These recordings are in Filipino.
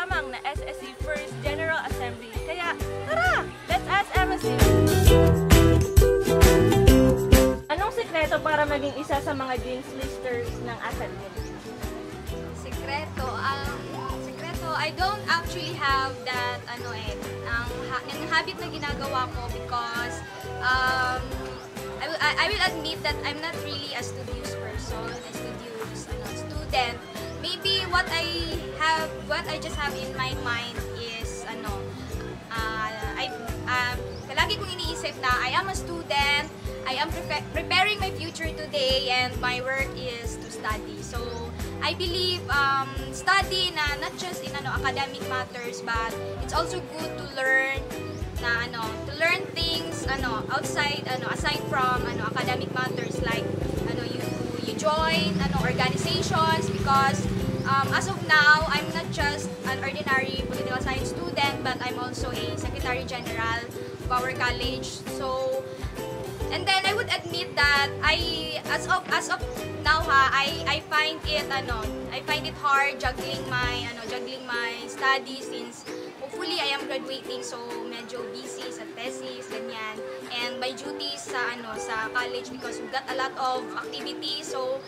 lamang na SSC First General Assembly. Kaya, tara! Let's ask MSC! Anong sekreto para maging isa sa mga Dean's Listers ng ASALMIN? Sekreto, I don't actually have that, ang habit na ginagawa ko because, I will admit that I'm not really a studious person, a studious student. Maybe what I just have in my mind is, lagi kong iniisip na I am a student, I am preparing my future today, and my work is to study. So, I believe study na not just in academic matters, but it's also good to learn na to learn things outside aside from academic matters, like you join organizations, because as of now I'm not just an ordinary political science student, but I'm also a Secretary General of our college. So, and then I would admit that as of now I find it hard juggling my studies, since hopefully I am graduating, so medyo busy sa thesis, ganyan, and my duties sa college, because we've got a lot of activities. So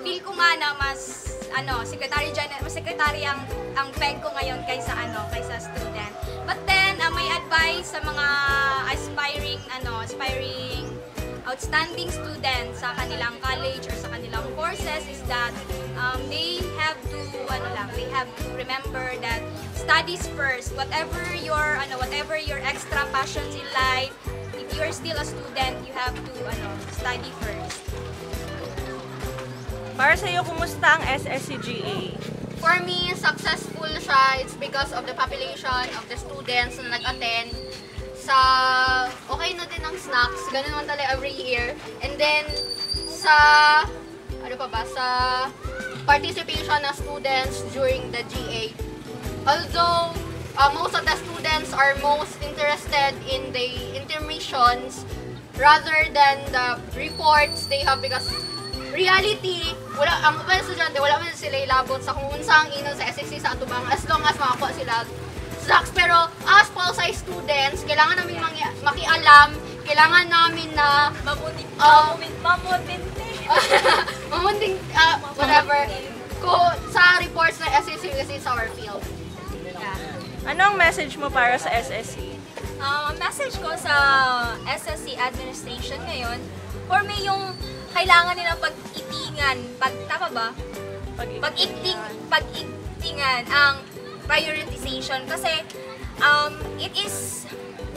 feel ko nga na mas secretary ang peg ko ngayon kaysa student. But then my advice sa mga aspiring outstanding students sa kanilang college or sa kanilang courses is that they have to remember that studies first. Whatever your extra passions in life, if you're still a student, you have to study first. Para sa iyo, kumusta ang SSCGA? For me, successful siya. It's because of the population of the students na nag-attend. Okay na din ang snacks. Ganun naman talaga every year. And then, sa participation ng students during the GA. Although, most of the students are most interested in the intermissions rather than the reports they have, because reality, ang mga estudyante, wala man sila ilabot sa kung unsang inon sa SSC sa atubang, as long as makakuha sila snacks. Pero as pol-sci students, kailangan namin makialam, kailangan namin na whatever, sa reports ng SSC kasi it's our field. Ano ang message mo para sa SSC? Ang message ko sa SSC administration ngayon, for me, yung kailangan nilang pag-itingan, tama ba? Pag-itingan ang prioritization, kasi it is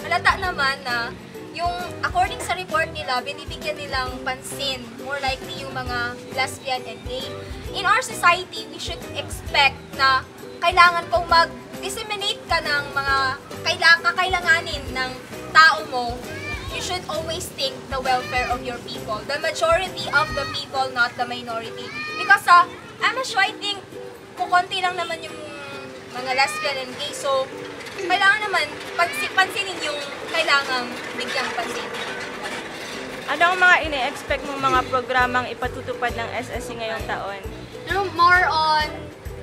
halata naman na yung according sa report nila, binibigyan nilang pansin more likely yung mga lesbian and gay. In our society, we should expect na kailangan kung mag-disseminate ka ng mga kakailanganin ng tao mo, you should always think the welfare of your people, the majority of the people, not the minority. Because MSU, I think, kukunti lang naman yung mga lesbian and gay, so kailangan naman pansinin yung kailangang bigyang pansin. Ano ang mga ine-expect mong mga programang ipatutupad ng SSC ngayong taon? More on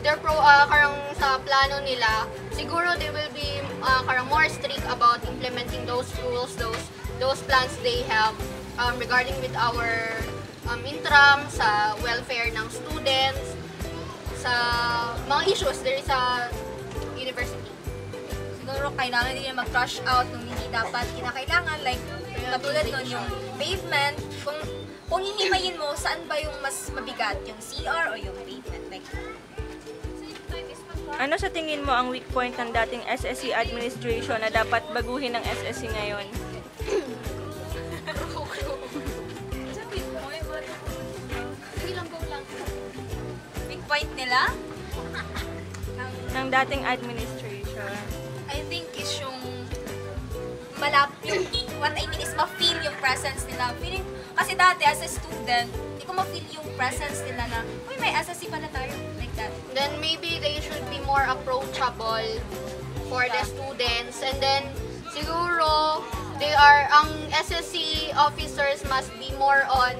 their karang sa plano nila, siguro they will be karang more strict about implementing those rules, those plans they have regarding with our intram, sa welfare ng students, sa mga issues there is a university. Siguro kailangan din mag-crush out nung hindi dapat kinakailangan, like katulad nun yung pavement, kung hihimayin mo, saan ba yung mas mabigat, yung CR o yung pavement, like. Ano sa tingin mo ang weak point ng dating SSC administration na dapat baguhin ng SSC ngayon? Big point nila? Ng dating administration. I think is yung what I mean is ma-feel yung presence nila. Feeling, kasi dati as a student, hindi ko ma-feel yung presence nila na, uy, may SSC pala tayo, like that. Then maybe they should be more approachable for the students, and then siguro ang SSC officers must be more on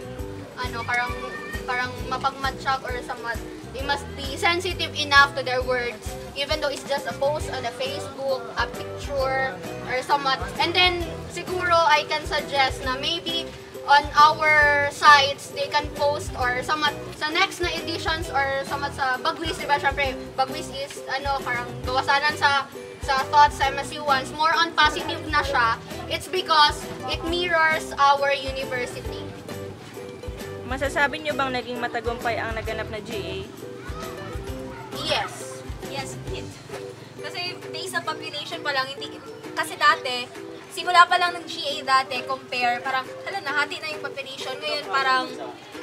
parang mapagmatsyag or somewhat they must be sensitive enough to their words, even though it's just a post on a Facebook, a picture, or somewhat. And then, siguro, I can suggest na maybe on our sites, they can post or somewhat sa next na editions or somewhat sa Bagwis, diba? Siyempre, Bagwis is, parang gawasanan sa thoughts sa MSU once. More on positive na siya. It's because it mirrors our university. Masasabi niyo bang naging matagumpay ang naganap na GA? Yes. Yes, it. Kasi based sa population pa lang, hindi, kasi dati, simula pa lang ng GA dati, compare, parang, nahati na yung population. Ngayon, parang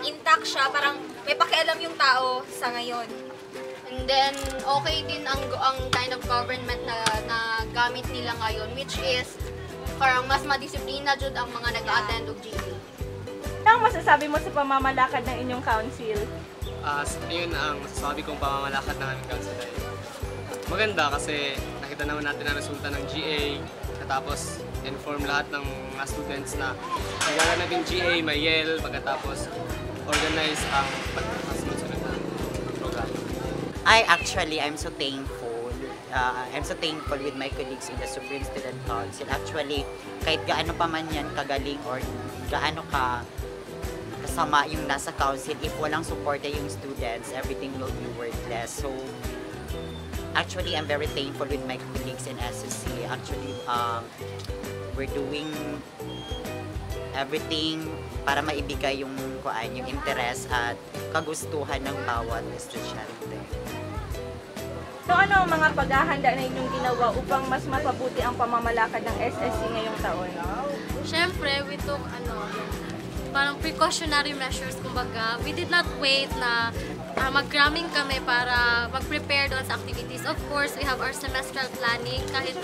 intact siya, parang may pakialam yung tao sa ngayon. And then, okay din ang kind of government na gamit nila ngayon, which is, parang mas madisiplina jud ang mga nag-attend og GA. Ano ang masasabi mo sa pamamalakad ng inyong council? Yun ang masasabi kong pamamalakad ng aming council ay maganda kasi nakita naman natin ang resulta ng GA, tapos inform lahat ng mga students na nagagawa natin GA, may YEL, pagkatapos organize ang pagkasunod na program. I'm so thankful. I'm so thankful with my colleagues in the Supreme Student Council. Actually, kahit gaano pa man yan kagaling or gaano kasama yung nasa council, if walang suporta yung students, everything will be worthless. So, actually, I'm very thankful with my colleagues in SSC. Actually, we're doing everything para maibigay yung interest at kagustuhan ng bawat estudyante. So ano ang mga paghahanda na inyong ginawa upang mas mapabuti ang pamamalakad ng SSC ngayong taon? Siyempre, we took parang precautionary measures, kumbaga. We did not wait na mag-cramming kami para mag-prepare doon sa activities. Of course, we have our semestral planning kahit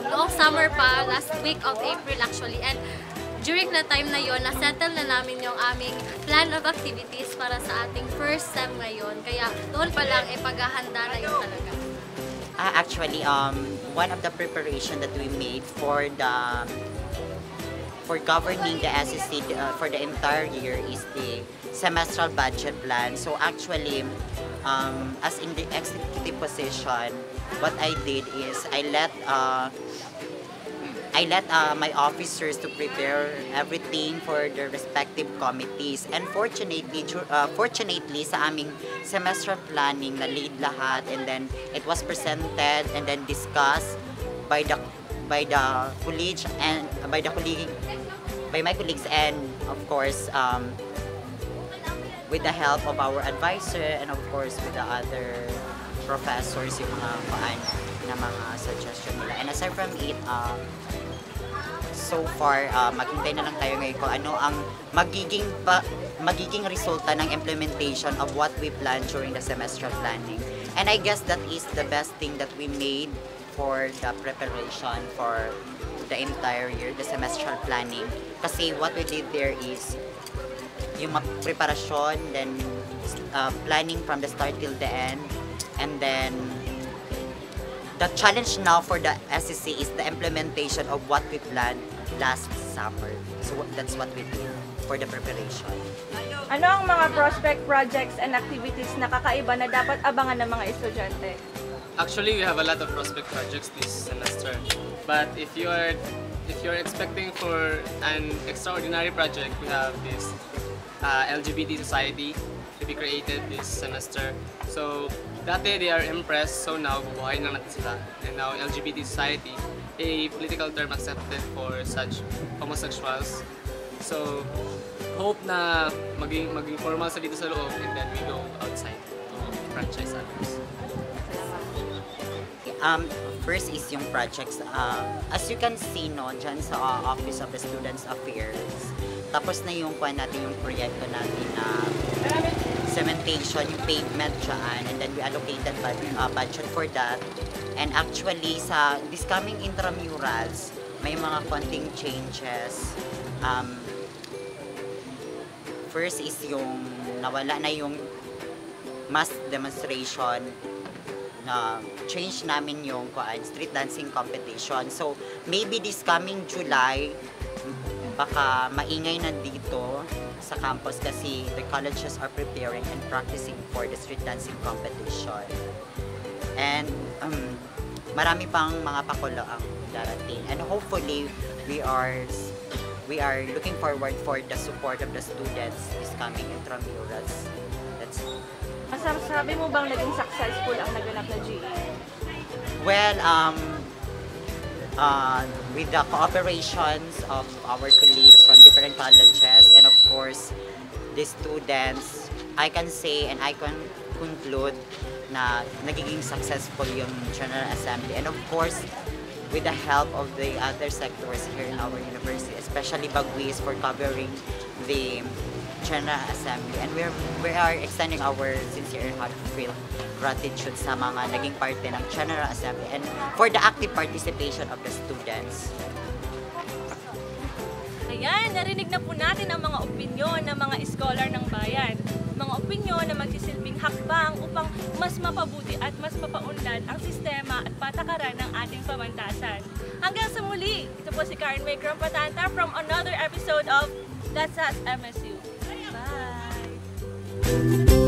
noong summer pa, last week of April actually. And during the time na yon, na-settle na namin yung aming plan of activities para sa ating first sem ngayon. Kaya doon pa lang, paghahanda na yun talaga. Actually, one of the preparation that we made for governing the SSC for the entire year is the semestral budget plan. So actually, as in the executive position, what I did is I let my officers to prepare everything for the respective committees. And fortunately sa aming semestral planning na lead lahat, and then it was presented and then discussed by college and by my colleagues, and of course with the help of our advisor and of course with the other professors, yung mga suggestion nila. And aside from it, so far maghintay na lang tayo ngayon kung ano ang magiging resulta ng implementation of what we planned during the semestral planning. And I guess that is the best thing that we made for the preparation for the entire year, the semestral planning. Kasi what we did there is yung preparasyon, then planning from the start till the end, and then the challenge now for the SSC is the implementation of what we planned last summer. So that's what we did for the preparation. Ano ang mga prospect projects and activities na kakaiba na dapat abangan ng mga estudyante? Actually, we have a lot of prospect projects this semester. But if you're expecting for an extraordinary project, we have this LGBT society to be created this semester. So dati they are impressed, so now bubuhayin lang natin sila. And now LGBT society, a political term accepted for such homosexuals. So hope na maging formal sa dito sa loob, and then we go outside to franchise others. First is yung projects. As you can see, no, dyan sa Office of the Students Affairs, tapos na yung natin yung proyekto natin na cementation, yung pavement dyan, and then we allocated budget for that. And actually, sa this coming intramurals, may mga konting changes. First is yung nawala na yung mass demonstration, na change namin yung street dancing competition. So maybe this coming July, baka maingay na dito sa campus kasi the colleges are preparing and practicing for the street dancing competition. And marami pang mga pakulo ang darating. And hopefully, we are looking forward for the support of the students this coming intramurals. That's Masasabi mo bang naging successful ang naganap na GA? well, with the cooperations of our colleagues from different colleges and of course the students, I can say and I can conclude na nagiging successful yung General Assembly. And of course, with the help of the other sectors here in our university, especially Bagwis for covering the General Assembly. And we are extending our sincere and heartfelt gratitude sa mga naging parte ng General Assembly and for the active participation of the students. Ayan, narinig na po natin ang mga opinyon ng mga scholar ng bayan. Mga opinyon na magsisilbing hakbang upang mas mapabuti at mas mapaunlad ang sistema at patakaran ng ating pamantasan. Hanggang sa muli, ito po si Karen May Patanta from another episode of That's Us MSU. Bye!